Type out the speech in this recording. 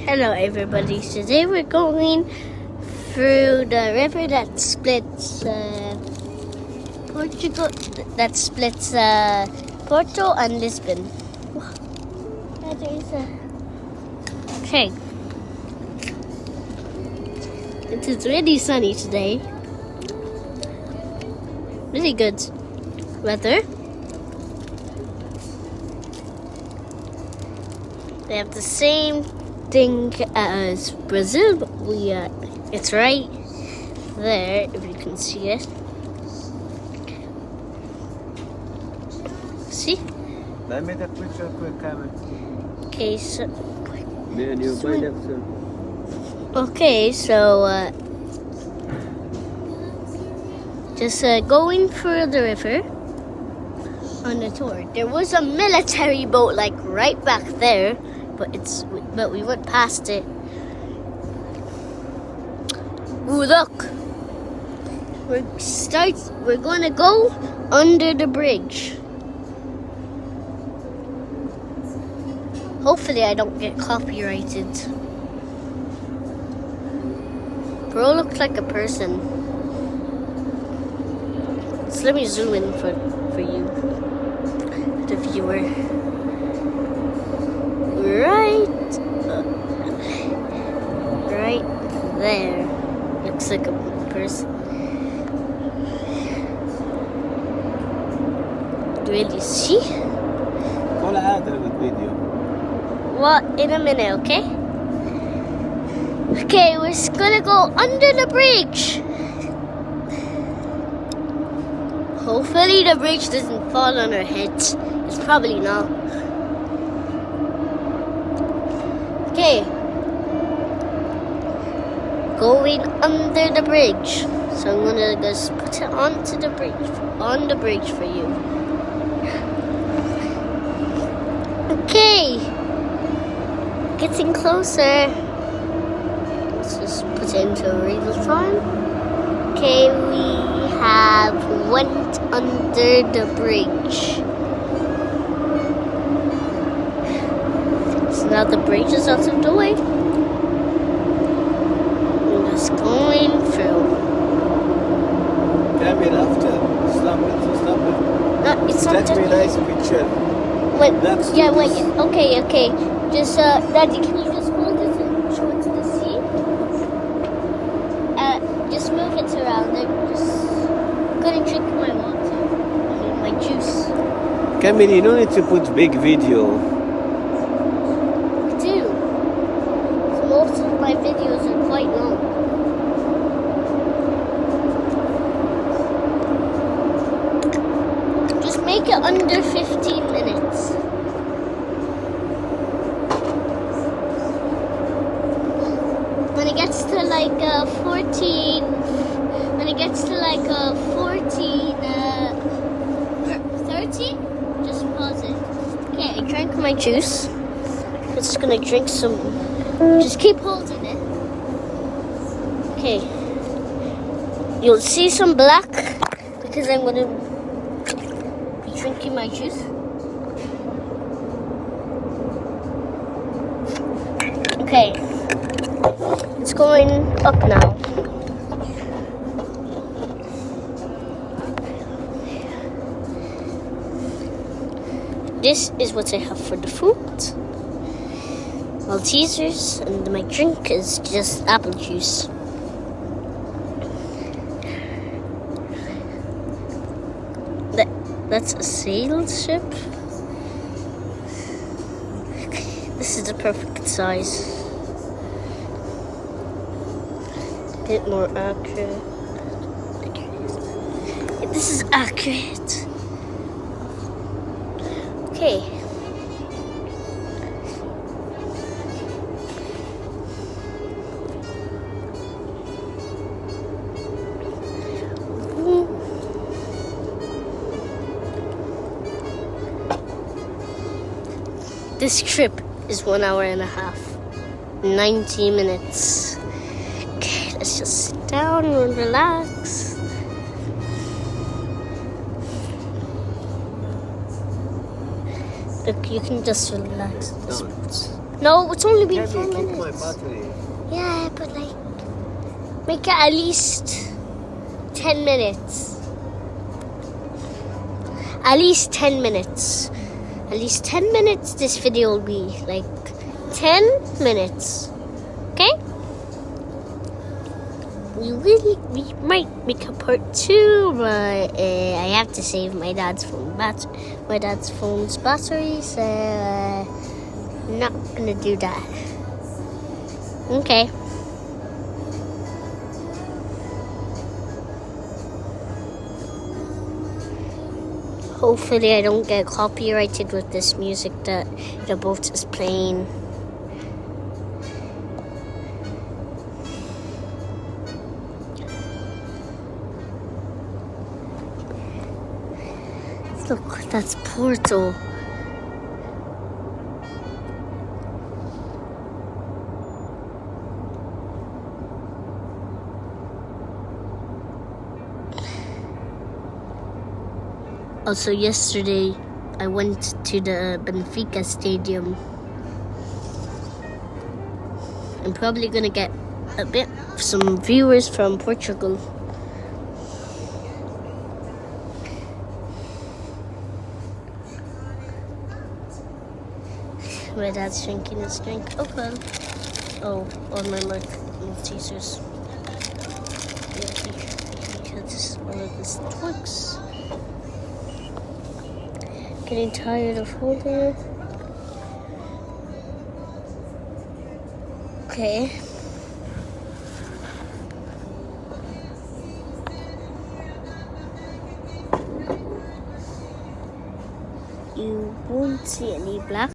Hello everybody, today we're going through the river that splits Portugal, Porto and Lisbon. Okay, it is really sunny today, really good weather. They have the same thing as Brazil, but it's right there if you can see it. See? Let me take a picture quick, camera. Okay, so just going through the river on the tour. There was a military boat like right back there, but we went past it. Ooh, look! We're gonna go under the bridge. Hopefully I don't get copyrighted. Bro looks like a person. So let me zoom in for you, the viewer. Right there. Looks like a person. Really see? Well, in a minute, okay? Okay, we're just gonna go under the bridge. Hopefully the bridge doesn't fall on our heads. It's probably not. Okay. Going under the bridge. So I'm gonna just put it on the bridge for you. Okay. Getting closer. Let's just put it into real time. Okay, we have went under the bridge. So now the bridge is out of the way. I'm just going through. Stop it. No, it's not. Take me a nice picture. Wait, wait. Okay. Just, Daddy, can you just hold it and show it to the sea? Just move it around. I'm just gonna drink my water. My juice. Camille, you don't need to put big video. I do. So most of my videos are quite long. Just make it under 15 minutes. When it gets to like 14, just pause it. Okay, I drank my juice. I'm just gonna drink some. Just keep holding it. Okay. You'll see some black because I'm gonna be drinking my juice. Okay. It's going up now. This is what I have for the food. Maltesers, and my drink is just apple juice. That's a sail ship. This is the perfect size. Bit more accurate. This is accurate. Okay. This trip is 1 hour and a half. 90 minutes. Okay, let's just sit down and relax. Look, you can just relax. No, it's only been Can 4 you keep my minutes. battery? Yeah, but like, make it at least 10 minutes. At least 10 minutes. At least 10 minutes this video will be. Like, 10 minutes. Okay? We might make a part 2, but I have to save my dad's phone's battery, so I'm not gonna do that. Okay. Hopefully I don't get copyrighted with this music that the boat is playing. Look, that's Porto. Also, yesterday I went to the Benfica stadium. I'm probably gonna get some viewers from Portugal. My dad's drinking his drink. Oh, well. Oh, on my Maltesers. Yeah, this is one of his tricks. Getting tired of holding it. Okay. You won't see any black.